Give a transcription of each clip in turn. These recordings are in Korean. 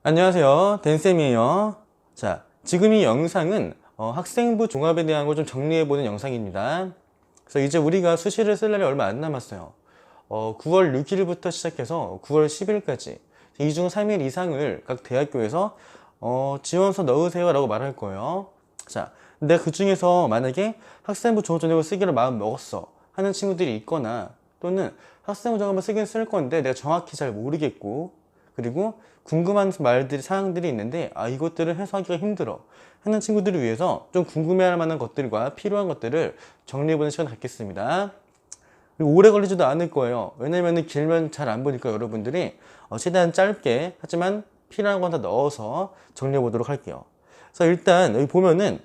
안녕하세요, 댄쌤이에요. 자, 지금 이 영상은 학생부 종합에 대한 걸 좀 정리해보는 영상입니다. 그래서 이제 우리가 수시를 쓸 날이 얼마 안 남았어요. 9월 6일부터 시작해서 9월 10일까지 이 중 3일 이상을 각 대학교에서 지원서 넣으세요 라고 말할 거예요. 자, 근데 그 중에서 만약에 학생부 종합 전형을 쓰기로 마음 먹었어 하는 친구들이 있거나, 또는 학생부 종합을 쓰긴 쓸 건데 내가 정확히 잘 모르겠고, 그리고 궁금한 사항들이 있는데 이것들을 해소하기가 힘들어 하는 친구들을 위해서 좀 궁금해할 만한 것들과 필요한 것들을 정리해보는 시간 갖겠습니다. 그리고 오래 걸리지도 않을 거예요. 왜냐면 길면 잘 안 보니까 여러분들이 최대한 짧게, 하지만 필요한 건 다 넣어서 정리해 보도록 할게요. 그래서 일단 여기 보면은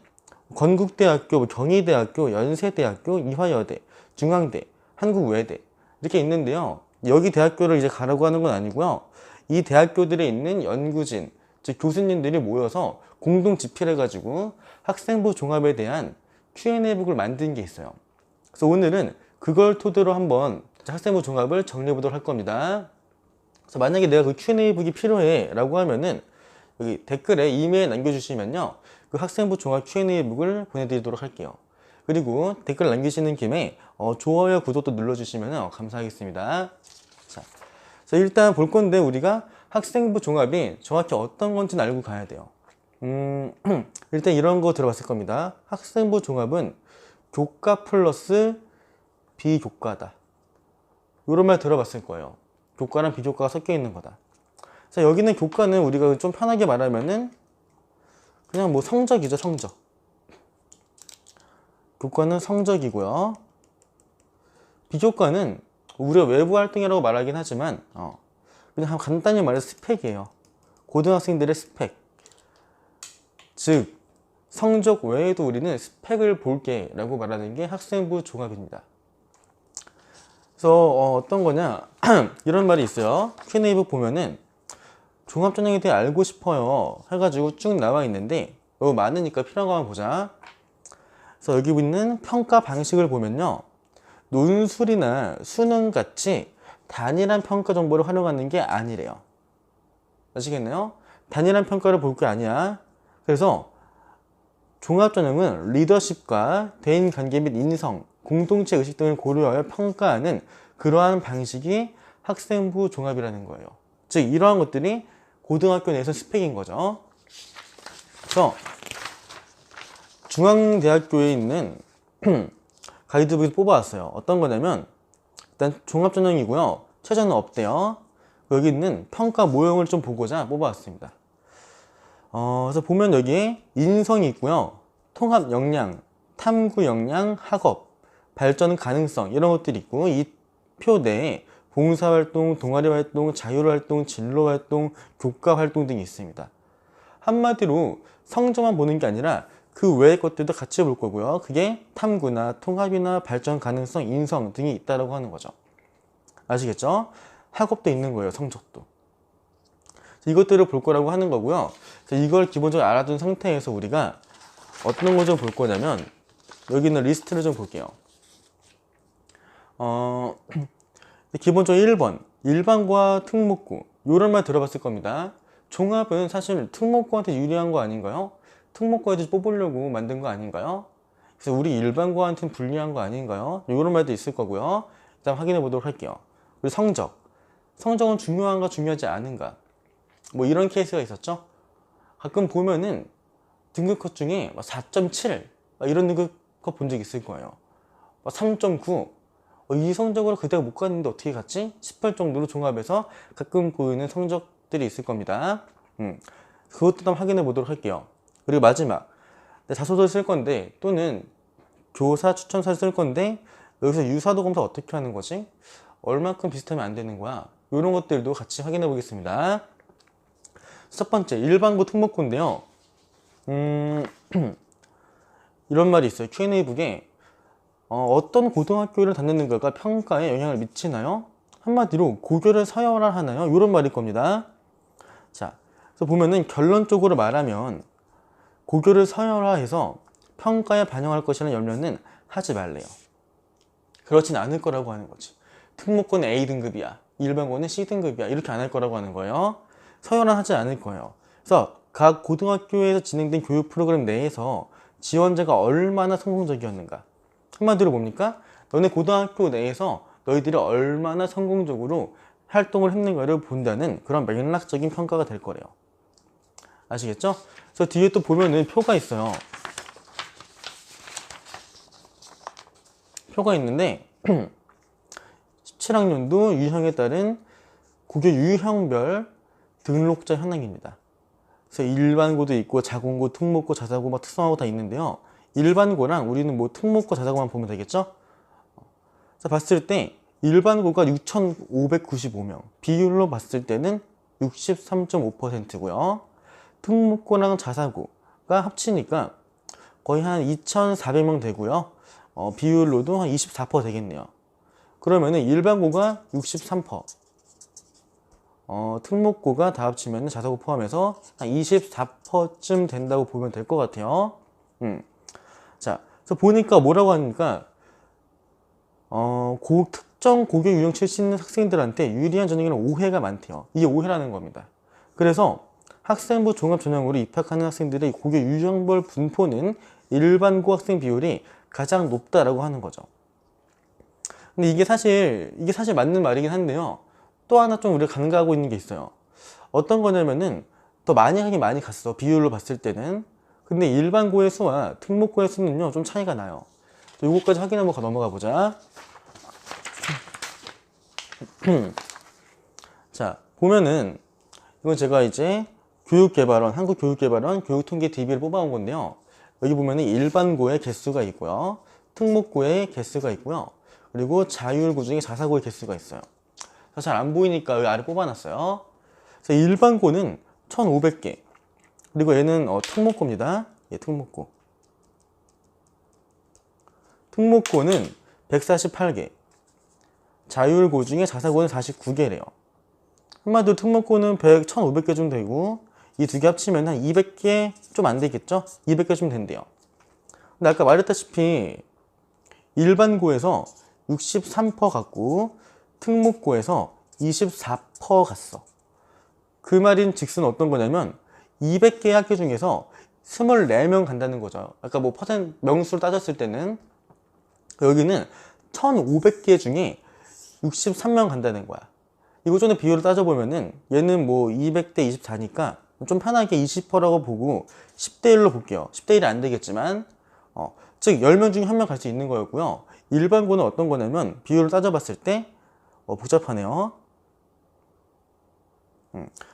건국대학교, 경희대학교, 연세대학교, 이화여대, 중앙대, 한국외대 이렇게 있는데요. 여기 대학교를 이제 가라고 하는 건 아니고요. 이 대학교들에 있는 연구진, 즉 교수님들이 모여서 공동 집필해가지고 학생부 종합에 대한 Q&A북을 만든 게 있어요. 그래서 오늘은 그걸 토대로 한번 학생부 종합을 정리해 보도록 할 겁니다. 그래서 만약에 내가 그 Q&A북이 필요해 라고 하면은 여기 댓글에 이메일 남겨주시면요, 그 학생부 종합 Q&A북을 보내드리도록 할게요. 그리고 댓글 남기시는 김에 좋아요, 구독도 눌러주시면 감사하겠습니다. 자, 그래서 일단 볼 건데, 우리가 학생부 종합이 정확히 어떤 건지는 알고 가야 돼요. 일단 이런 거 들어봤을 겁니다. 학생부 종합은 교과 플러스 비교과다, 이런 말 들어봤을 거예요. 교과랑 비교과가 섞여 있는 거다. 자, 여기는 교과는 우리가 좀 편하게 말하면은 그냥 뭐 성적이죠, 성적. 교과는 성적이고요. 비교과는 우리가 외부 활동이라고 말하긴 하지만 그냥 간단히 말해서 스펙이에요. 고등학생들의 스펙. 즉 성적 외에도 우리는 스펙을 볼게 라고 말하는 게 학생부 종합입니다. 그래서 어떤 거냐 이런 말이 있어요. Q&A북 보면은 종합전형에 대해 알고 싶어요 해가지고 쭉 나와 있는데, 너무 많으니까 필요한 것만 보자. 그래서 여기 있는 평가 방식을 보면요, 논술이나 수능같이 단일한 평가 정보를 활용하는 게 아니래요. 아시겠나요? 단일한 평가를 볼 게 아니야. 그래서 종합전형은 리더십과 대인관계 및 인성, 공동체 의식 등을 고려하여 평가하는 그러한 방식이 학생부 종합이라는 거예요. 즉 이러한 것들이 고등학교 내에서 스펙인 거죠. 그래서 중앙대학교에 있는 가이드북에서 뽑아왔어요. 어떤 거냐면, 일단 종합전형이고요, 최저는 없대요. 여기 있는 평가 모형을 좀 보고자 뽑아왔습니다. 그래서 보면 여기에 인성이 있고요, 통합 역량, 탐구 역량, 학업, 발전 가능성 이런 것들이 있고, 이 표 내에 봉사활동, 동아리활동, 자율활동, 진로활동, 교과활동 등이 있습니다. 한마디로 성적만 보는 게 아니라 그 외의 것들도 같이 볼 거고요. 그게 탐구나 통합이나 발전 가능성, 인성 등이 있다고 하는 거죠. 아시겠죠? 학업도 있는 거예요, 성적도. 이것들을 볼 거라고 하는 거고요. 그래서 이걸 기본적으로 알아둔 상태에서 우리가 어떤 거 좀 볼 거냐면, 여기 있는 리스트를 좀 볼게요. 기본적으로 1번 일반고와 특목고, 이런 말 들어봤을 겁니다. 종합은 사실 특목고한테 유리한 거 아닌가요? 특목고에도 뽑으려고 만든 거 아닌가요? 그래서 우리 일반고한테는 불리한 거 아닌가요? 이런 말도 있을 거고요. 일단 확인해 보도록 할게요. 그리고 성적은 중요한가 중요하지 않은가, 뭐 이런 케이스가 있었죠. 가끔 보면은 등급컷 중에 4.7 이런 등급컷 본 적 있을 거예요. 3.9 이 성적으로 그대가 못 갔는데 어떻게 갔지 싶을 정도로 종합해서 가끔 보이는 성적들이 있을 겁니다. 그것도 한번 확인해 보도록 할게요. 그리고 마지막, 자소서를 쓸 건데, 또는 교사 추천서를 쓸 건데, 여기서 유사도 검사 어떻게 하는 거지? 얼만큼 비슷하면 안 되는 거야? 이런 것들도 같이 확인해 보겠습니다. 첫 번째, 일반고 특목고인데요. 이런 말이 있어요. Q&A북에 어떤 고등학교를 다녔는가가 평가에 영향을 미치나요? 한마디로 고교를 서열화하나요? 이런 말일 겁니다. 자, 그래서 보면은 결론적으로 말하면 고교를 서열화해서 평가에 반영할 것이라는 염려는 하지 말래요. 그렇진 않을 거라고 하는 거지. 특목고는 A등급이야, 일반고는 C등급이야, 이렇게 안 할 거라고 하는 거예요. 서열화하지 않을 거예요. 그래서 각 고등학교에서 진행된 교육 프로그램 내에서 지원자가 얼마나 성공적이었는가. 한마디로 뭡니까? 너네 고등학교 내에서 너희들이 얼마나 성공적으로 활동을 했는가를 본다는 그런 맥락적인 평가가 될 거래요. 아시겠죠? 그래서 뒤에 또 보면은 표가 있어요. 표가 있는데 17학년도 유형에 따른 고교 유형별 등록자 현황입니다. 그래서 일반고도 있고 자공고, 특목고, 자사고 막 특성화고 다 있는데요. 일반고랑 우리는 뭐 특목고, 자사고만 보면 되겠죠? 자, 봤을 때 일반고가 6,595명, 비율로 봤을 때는 63.5%고요. 특목고랑 자사고가 합치니까 거의 한 2,400명 되고요. 비율로도 한 24% 되겠네요. 그러면은 일반고가 63%, 특목고가 다 합치면 자사고 포함해서 한 24%쯤 된다고 보면 될 것 같아요. 자, 그래서 보니까 뭐라고 하니까 특정 고교 유형 출신 학생들한테 유리한 전형이라는 오해가 많대요. 이게 오해라는 겁니다. 그래서 학생부 종합 전형으로 입학하는 학생들의 고교 유형별 분포는 일반고 학생 비율이 가장 높다라고 하는 거죠. 근데 이게 사실 맞는 말이긴 한데요. 또 하나 좀 우리가 간과하고 있는 게 있어요. 어떤 거냐면은 더 많이 하긴 많이 갔어. 비율로 봤을 때는. 근데 일반고의 수와 특목고의 수는요, 좀 차이가 나요. 요거까지 확인하고 넘어가 보자. 자, 보면은 이건 제가 이제 교육개발원, 한국교육개발원 교육통계 DB를 뽑아온 건데요. 여기 보면은 일반고의 개수가 있고요. 특목고의 개수가 있고요. 그리고 자율고 중에 자사고의 개수가 있어요. 잘 안 보이니까 여기 아래 뽑아놨어요. 그래서 일반고는 1,500개. 그리고 얘는 특목고입니다. 예, 특목고. 특목고는 148개. 자율고 중에 자사고는 49개래요. 한마디로 특목고는 1,500개 좀 되고 이 두 개 합치면 한 200개 좀 안 되겠죠? 200개 좀 된대요. 근데 아까 말했다시피 일반고에서 63% 갔고 특목고에서 24% 갔어. 그 말인 즉슨 어떤 거냐면 200개 학교 중에서 24명 간다는 거죠. 아까 뭐 퍼센트 명수로 따졌을 때는 여기는 1,500개 중에 63명 간다는 거야. 이거 전에 비율을 따져보면은 얘는 뭐 200대 24니까 좀 편하게 20%라고 보고 10대 1로 볼게요. 10대 1이 안 되겠지만 즉 10명 중에 1명 갈 수 있는 거였고요. 일반고는 어떤 거냐면 비율을 따져봤을 때 복잡하네요.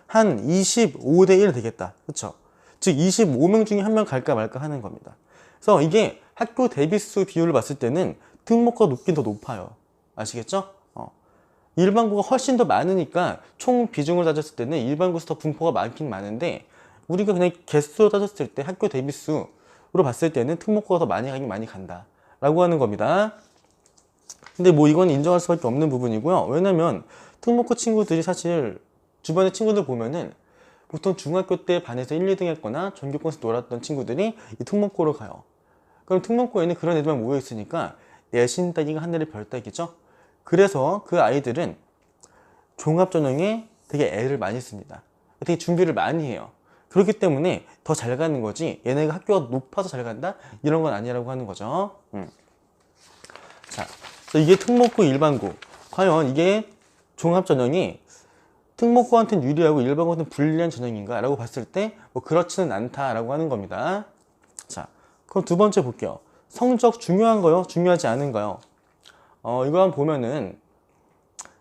한 25대 1 되겠다. 그쵸? 즉 25명 중에 1명 갈까 말까 하는 겁니다. 그래서 이게 학교 대비수 비율을 봤을 때는 특목고가 높긴 더 높아요. 아시겠죠? 일반고가 훨씬 더 많으니까 총 비중을 따졌을 때는 일반고에서 더 분포가 많긴 많은데 우리가 그냥 개수로 따졌을 때 학교 대비수로 봤을 때는 특목고가 더 많이 가긴 많이 간다 라고 하는 겁니다. 근데 뭐 이건 인정할 수밖에 없는 부분이고요. 왜냐면 특목고 친구들이 사실 주변의 친구들 보면은 보통 중학교 때 반에서 1, 2등 했거나 전교권에서 놀았던 친구들이 이 특목고로 가요. 그럼 특목고에는 그런 애들만 모여 있으니까 내신 따기가 하늘의 별 따기죠. 그래서 그 아이들은 종합전형에 되게 애를 많이 씁니다. 되게 준비를 많이 해요. 그렇기 때문에 더 잘 가는 거지 얘네가 학교가 높아서 잘 간다? 이런 건 아니라고 하는 거죠. 자, 이게 특목고 일반고. 과연 이게 종합전형이 특목고한테는 유리하고 일반고한테는 불리한 전형인가? 라고 봤을 때 뭐 그렇지는 않다라고 하는 겁니다. 자, 그럼 두 번째 볼게요. 성적 중요한가요? 중요하지 않은가요? 이거 한번 보면은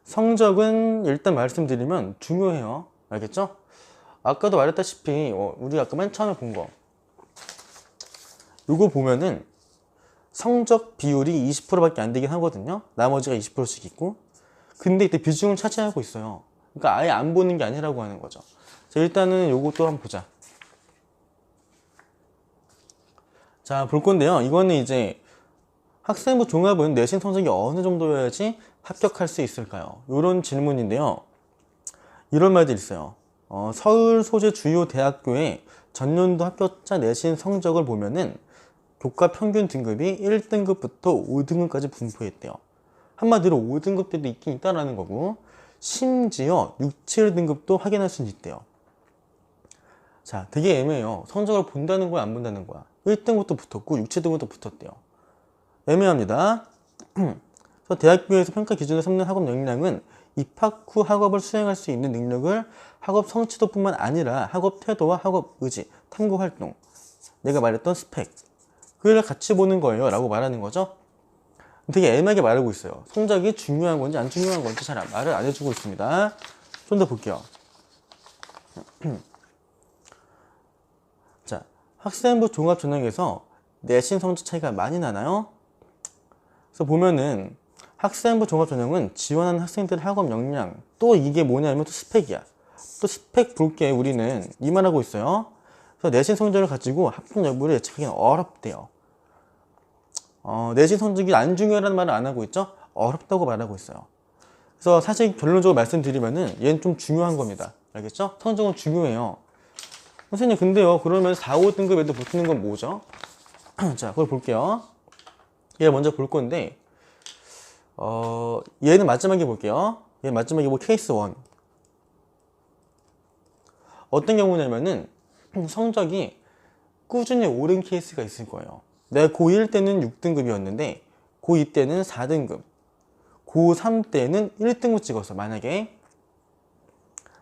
성적은 일단 말씀드리면 중요해요. 알겠죠? 아까도 말했다시피 우리 아까 맨 처음에 본 거 이거 보면은 성적 비율이 20%밖에 안 되긴 하거든요. 나머지가 20%씩 있고 근데 이때 비중을 차지하고 있어요. 그러니까 아예 안 보는 게 아니라고 하는 거죠. 자, 일단은 요것도 한번 보자. 자, 볼 건데요. 이거는 이제 학생부 종합은 내신 성적이 어느 정도여야지 합격할 수 있을까요? 이런 질문인데요. 이런 말들이 있어요. 서울 소재 주요 대학교의 전년도 합격자 내신 성적을 보면은 교과 평균 등급이 1등급부터 5등급까지 분포했대요. 한마디로 5등급들도 있긴 있다라는 거고 심지어 6, 7등급도 확인할 수는 있대요. 자, 되게 애매해요. 성적을 본다는 거야, 안 본다는 거야. 1등급도 붙었고 6등급도 붙었대요. 애매합니다. 그래서 대학교에서 평가 기준으로 삼는 학업 역량은 입학 후 학업을 수행할 수 있는 능력을 학업 성취도뿐만 아니라 학업 태도와 학업 의지, 탐구 활동, 내가 말했던 스펙, 그걸 같이 보는 거예요 라고 말하는 거죠. 되게 애매하게 말하고 있어요. 성적이 중요한 건지 안 중요한 건지 잘 말을 안 해주고 있습니다. 좀 더 볼게요. 자, 학생부 종합전형에서 내신 성적 차이가 많이 나나요? 그래서 보면은 학생부 종합전형은 지원하는 학생들의 학업 역량, 또 이게 뭐냐면 또 스펙이야. 또 스펙 볼 게 우리는 이 말하고 있어요. 그래서 내신 성적을 가지고 합격 여부를 예측하기는 어렵대요. 내신 성적이 안 중요하다는 말을 안 하고 있죠? 어렵다고 말하고 있어요. 그래서 사실 결론적으로 말씀드리면은 얘는 좀 중요한 겁니다. 알겠죠? 성적은 중요해요. 선생님 근데요 그러면 4, 5등급에도 붙는 건 뭐죠? 자, 그걸 볼게요. 얘 먼저 볼 건데 얘는 마지막에 볼게요. 얘는 마지막에 뭐 케이스 1. 어떤 경우냐면은 성적이 꾸준히 오른 케이스가 있을 거예요. 내가 고1 때는 6등급이었는데 고2 때는 4등급, 고3 때는 1등급 찍었어 만약에.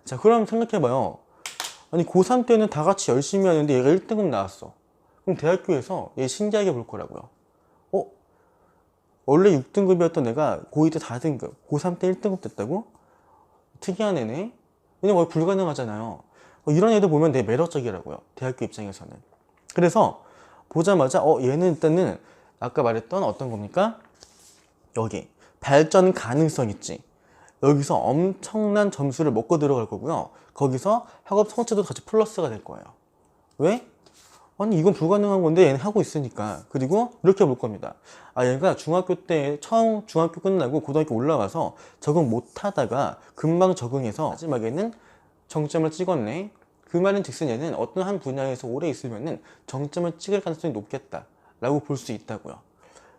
자, 그럼 생각해봐요. 아니 고3 때는 다 같이 열심히 하는데 얘가 1등급 나왔어. 그럼 대학교에서 얘 신기하게 볼 거라고요. 원래 6등급이었던 애가 고2 때 4등급, 고3 때 1등급 됐다고? 특이한 애네? 왜냐면 거의 불가능하잖아요. 이런 애들 보면 되게 매력적이라고요. 대학교 입장에서는. 그래서 보자마자 얘는 일단은 아까 말했던 어떤 겁니까? 여기 발전 가능성 있지. 여기서 엄청난 점수를 먹고 들어갈 거고요. 거기서 학업 성취도 같이 플러스가 될 거예요. 왜? 아니 이건 불가능한 건데 얘는 하고 있으니까. 그리고 이렇게 볼 겁니다. 얘가 중학교 때 처음 중학교 끝나고 고등학교 올라와서 적응 못하다가 금방 적응해서 마지막에는 정점을 찍었네. 그 말은 즉슨 얘는 어떤 한 분야에서 오래 있으면은 정점을 찍을 가능성이 높겠다 라고 볼 수 있다고요.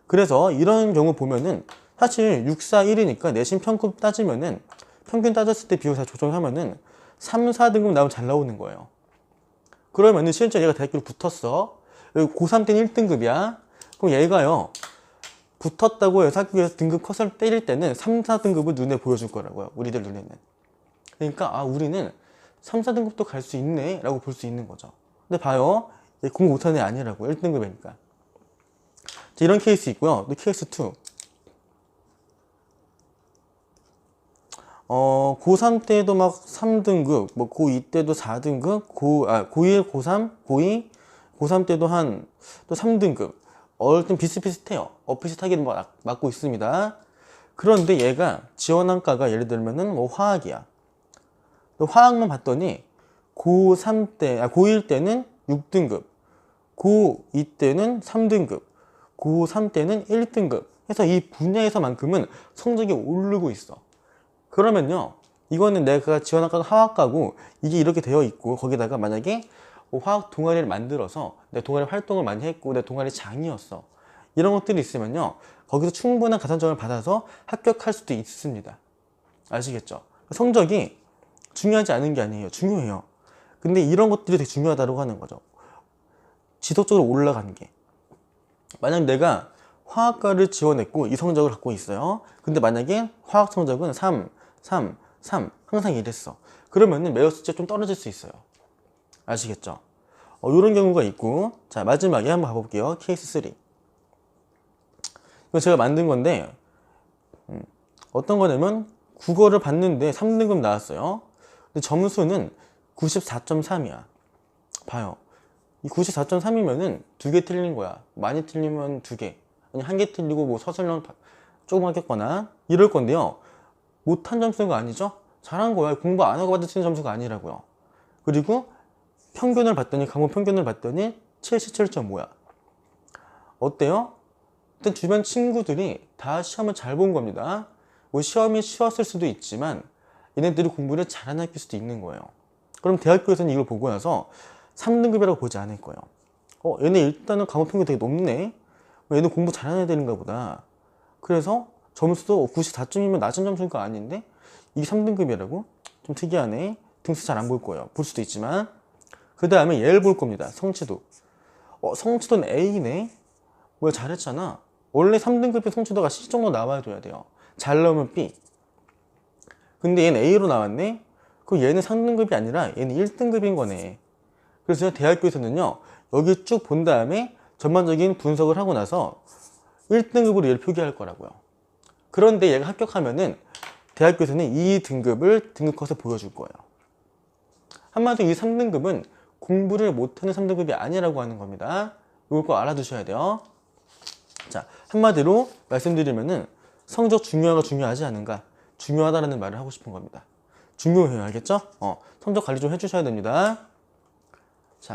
그래서 이런 경우 보면은 사실 6, 4, 1이니까 내신 평균 따지면은 평균 따졌을 때 비율 다 조정하면은 3, 4등급 나오면 잘 나오는 거예요. 그러면은 실제 얘가 대학교를 붙었어. 고3 때는 1등급이야. 그럼 얘가요 붙었다고 해서 학교에서 등급 컷을 때릴 때는 3, 4등급을 눈에 보여줄 거라고요. 우리들 눈에는. 그러니까 우리는 3, 4등급도 갈 수 있네 라고 볼 수 있는 거죠. 근데 봐요. 공부 못하는 애 아니라고 1등급이니까. 이런 케이스 있고요. 또 케이스 2. 고3 때도 막 3등급, 뭐 고2 때도 4등급, 고1, 고3, 고2, 고3 때도 또 3등급. 좀 비슷비슷해요. 비슷하게 맞고 있습니다. 그런데 얘가 지원한 과가 예를 들면은 뭐 화학이야. 또 화학만 봤더니 고1 때는 6등급, 고2 때는 3등급, 고3 때는 1등급 해서 이 분야에서만큼은 성적이 오르고 있어. 그러면요 이거는 내가 지원한 과가 화학과고 이게 이렇게 되어 있고 거기다가 만약에 화학 동아리를 만들어서 내 동아리 활동을 많이 했고 내 동아리 장이었어. 이런 것들이 있으면요 거기서 충분한 가산점을 받아서 합격할 수도 있습니다. 아시겠죠? 성적이 중요하지 않은 게 아니에요. 중요해요. 근데 이런 것들이 되게 중요하다고 하는 거죠. 지속적으로 올라가는 게. 만약 내가 화학과를 지원했고 이 성적을 갖고 있어요. 근데 만약에 화학 성적은 3 항상 이랬어. 그러면은 매우 숫자 좀 떨어질 수 있어요. 아시겠죠? 이런 경우가 있고. 자, 마지막에 한번 가볼게요. 케이스 3. 이거 제가 만든 건데 어떤 거냐면 국어를 봤는데 3등급 나왔어요. 근데 점수는 94.3이야. 봐요. 이 94.3이면은 2개 틀린 거야. 많이 틀리면 2개. 아니 1개 틀리고 뭐 서술형 조금 하겠거나 이럴 건데요. 못한 점수가 아니죠? 잘한 거야. 공부 안 하고 받으시는 점수가 아니라고요. 그리고 평균을 봤더니 과목 평균을 봤더니 77.5야. 어때요? 일단 주변 친구들이 다 시험을 잘 본 겁니다. 뭐 시험이 쉬웠을 수도 있지만 얘네들이 공부를 잘하는 학교일 수도 있는 거예요. 그럼 대학교에서는 이걸 보고 나서 3등급이라고 보지 않을 거예요. 얘네 일단은 과목 평균 되게 높네. 얘는 공부 잘하는 애들인가 보다. 그래서 점수도 94점이면 낮은 점수가 아닌데 이게 3등급이라고? 좀 특이하네. 등수 잘 안 볼 거예요. 볼 수도 있지만. 그 다음에 얘를 볼 겁니다. 성취도. 성취도는 A네? 뭐야, 잘했잖아. 원래 3등급의 성취도가 C 정도 나와줘야 돼요. 잘 나오면 B. 근데 얘는 A로 나왔네? 그럼 얘는 3등급이 아니라 얘는 1등급인 거네. 그래서 대학교에서는요, 여기 쭉 본 다음에 전반적인 분석을 하고 나서 1등급으로 얘를 표기할 거라고요. 그런데 얘가 합격하면은 대학교에서는 이 등급을 등급컷에 보여줄 거예요. 한마디로 이 3등급은 공부를 못하는 3등급이 아니라고 하는 겁니다. 이걸 꼭 알아두셔야 돼요. 자, 한마디로 말씀드리면은 성적 중요하지 않은가? 중요하다라는 말을 하고 싶은 겁니다. 중요해요. 알겠죠? 성적 관리 좀 해주셔야 됩니다. 자,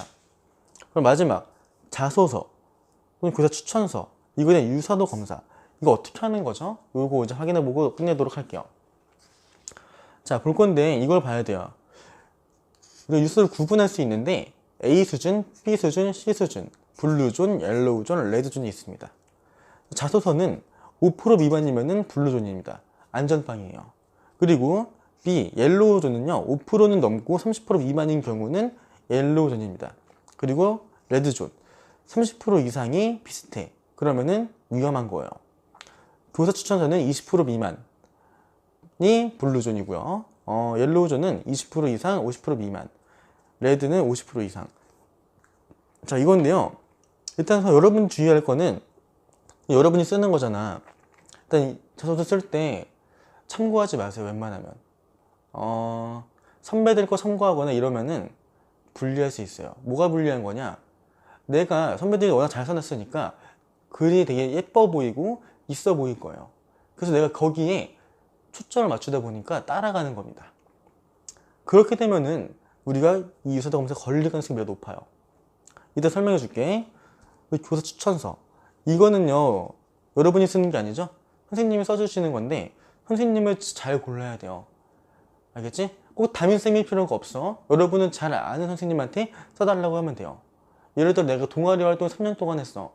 그럼 마지막 자소서, 교사 추천서, 이거는 유사도 검사. 이거 어떻게 하는 거죠? 이거 이제 확인해보고 끝내도록 할게요. 자, 볼 건데 이걸 봐야 돼요. 유서를 구분할 수 있는데 A 수준, B 수준, C 수준, 블루존, 옐로우존, 레드존이 있습니다. 자소서는 5% 미만이면은 블루존입니다. 안전빵이에요. 그리고 B, 옐로우존은요, 5%는 넘고 30% 미만인 경우는 옐로우존입니다. 그리고 레드존, 30% 이상이 비슷해. 그러면은 위험한 거예요. 교사 추천서는 20% 미만이 블루존이고요. 옐로우존은 20% 이상, 50% 미만. 레드는 50% 이상. 자, 이건데요. 일단 여러분 주의할 거는 여러분이 쓰는 거잖아. 일단 자소서 쓸 때 참고하지 마세요. 웬만하면. 선배들 거 참고하거나 이러면은 불리할 수 있어요. 뭐가 불리한 거냐? 내가 선배들이 워낙 잘 써놨으니까 글이 되게 예뻐 보이고 있어 보일 거예요. 그래서 내가 거기에 초점을 맞추다 보니까 따라가는 겁니다. 그렇게 되면은 우리가 이 유사도 검사에 걸릴 가능성이 매우 높아요. 이따 설명해 줄게. 교사 추천서. 이거는요, 여러분이 쓰는 게 아니죠? 선생님이 써주시는 건데, 선생님을 잘 골라야 돼요. 알겠지? 꼭 담임쌤일 필요가 없어. 여러분은 잘 아는 선생님한테 써달라고 하면 돼요. 예를 들어 내가 동아리 활동 3년 동안 했어.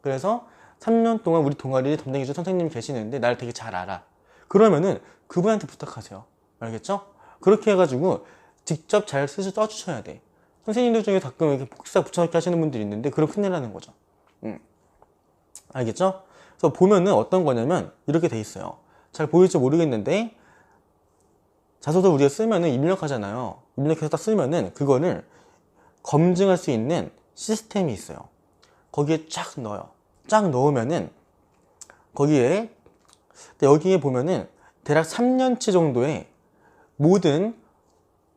그래서 3년 동안 우리 동아리에 담당해준 선생님이 계시는데 나를 되게 잘 알아. 그러면은 그분한테 부탁하세요. 알겠죠? 그렇게 해가지고 직접 잘 써주셔야 돼. 선생님들 중에 가끔 이렇게 복사 붙여넣기 하시는 분들이 있는데 그럼 큰일 나는 거죠. 알겠죠? 그래서 보면은 어떤 거냐면 이렇게 돼 있어요. 잘 보일지 모르겠는데 자소서 우리가 쓰면은 입력하잖아요. 입력해서 딱 쓰면은 그거를 검증할 수 있는 시스템이 있어요. 거기에 쫙 넣어요. 쫙 넣으면은 거기에 여기에 보면은 대략 3년치 정도의 모든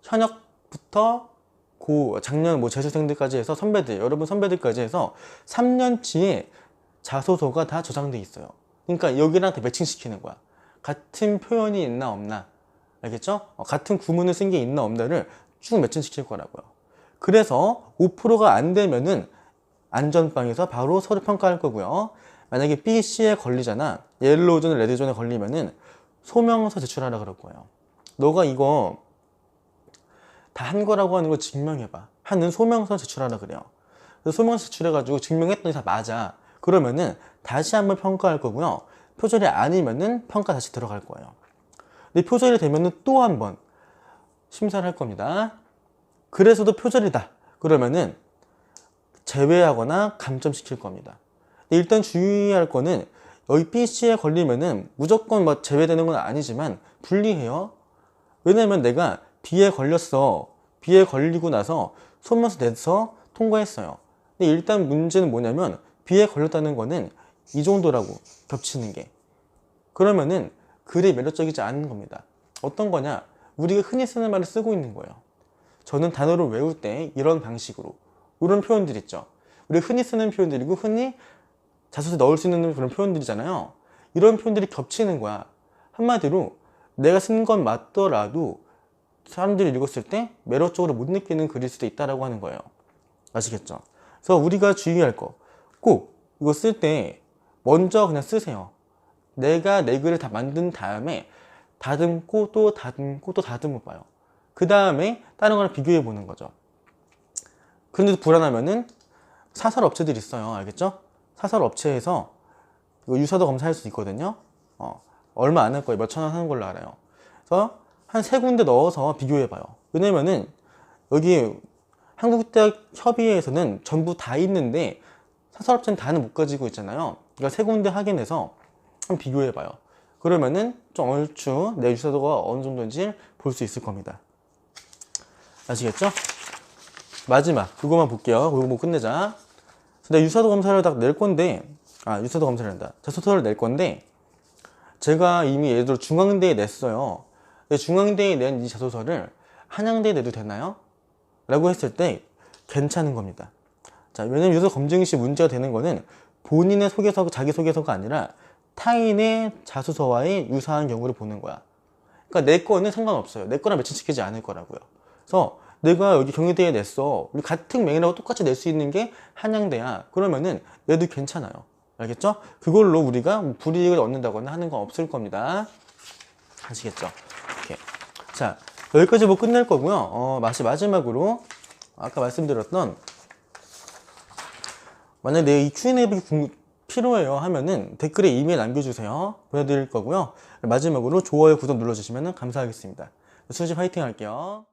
현역부터 작년 재수생들까지 해서 여러분 선배들까지 해서 3년치의 자소서가 다 저장돼 있어요. 그러니까 여기랑 다 매칭시키는 거야. 같은 표현이 있나 없나. 알겠죠? 같은 구문을 쓴 게 있나 없나를 쭉 매칭시킬 거라고요. 그래서 5%가 안 되면은 안전빵에서 바로 서류 평가할 거고요. 만약에 B, C에 걸리잖아. 옐로우존, 레드존에 걸리면은 소명서 제출하라 그럴 거예요. 너가 이거 다 한 거라고 하는 걸 증명해봐. 하는 소명서 제출하라 그래요. 그래서 소명서 제출해가지고 증명했더니 다 맞아. 그러면은 다시 한번 평가할 거고요. 표절이 아니면은 평가 다시 들어갈 거예요. 근데 표절이 되면은 또 한 번 심사를 할 겁니다. 그래서도 표절이다. 그러면은 제외하거나 감점시킬 겁니다. 근데 일단 주의할 거는 여기 BC에 걸리면은 무조건 뭐 제외되는 건 아니지만 불리해요. 왜냐면 내가 B에 걸렸어. B에 걸리고 나서 소명서 내서 통과했어요. 근데 일단 문제는 뭐냐면 B에 걸렸다는 거는 이 정도라고 겹치는 게. 그러면은 글이 매력적이지 않은 겁니다. 어떤 거냐? 우리가 흔히 쓰는 말을 쓰고 있는 거예요. 저는 단어를 외울 때 이런 방식으로 이런 표현들 있죠. 우리 흔히 쓰는 표현들이고 흔히 자소서에 넣을 수 있는 그런 표현들이잖아요. 이런 표현들이 겹치는 거야. 한마디로 내가 쓴 건 맞더라도 사람들이 읽었을 때 매력적으로 못 느끼는 글일 수도 있다라고 하는 거예요. 아시겠죠? 그래서 우리가 주의할 거, 꼭 이거 쓸 때 먼저 그냥 쓰세요. 내가 내 글을 다 만든 다음에 다듬고 또 다듬고 또 다듬어 봐요. 그 다음에 다른 거랑 비교해 보는 거죠. 그런데도 불안하면은 사설 업체들이 있어요. 알겠죠? 사설 업체에서 이거 유사도 검사할 수 있거든요. 얼마 안 할 거예요. 몇 천 원 하는 걸로 알아요. 그래서 한 3군데 넣어서 비교해 봐요. 왜냐면은 여기 한국대학 협의회에서는 전부 다 있는데 사설업체는 다는 못 가지고 있잖아요. 그러니까 세 군데 확인해서 한번 비교해봐요. 그러면은 좀 얼추 내 유사도가 어느 정도인지 볼 수 있을 겁니다. 아시겠죠? 마지막 그거만 볼게요. 그거 보고 끝내자. 내가 유사도 검사를 딱 낼 건데, 유사도 검사를 한다. 자소서를 낼 건데, 제가 이미 예를 들어 중앙대에 냈어요. 근데 중앙대에 낸 이 자소서를 한양대에 내도 되나요? 라고 했을 때 괜찮은 겁니다. 자, 왜냐면 유서 검증 시 문제가 되는 거는 본인의 소개서, 자기소개서가 아니라 타인의 자소서와의 유사한 경우를 보는 거야. 그러니까 내 거는 상관없어요. 내 거랑 매칭시키지 않을 거라고요. 그래서 내가 여기 경희대에 냈어. 우리 같은 명이라고 똑같이 낼 수 있는 게 한양대야. 그러면은 얘도 괜찮아요. 알겠죠? 그걸로 우리가 불이익을 얻는다거나 하는 건 없을 겁니다. 아시겠죠? 오케이. 자, 여기까지 뭐 끝낼 거고요. 마지막으로 아까 말씀드렸던 만약에 내 이 Q&A 필요해요 하면은 댓글에 이메일 남겨주세요. 보내드릴 거고요. 마지막으로 좋아요, 구독 눌러주시면 감사하겠습니다. 수시 화이팅 할게요.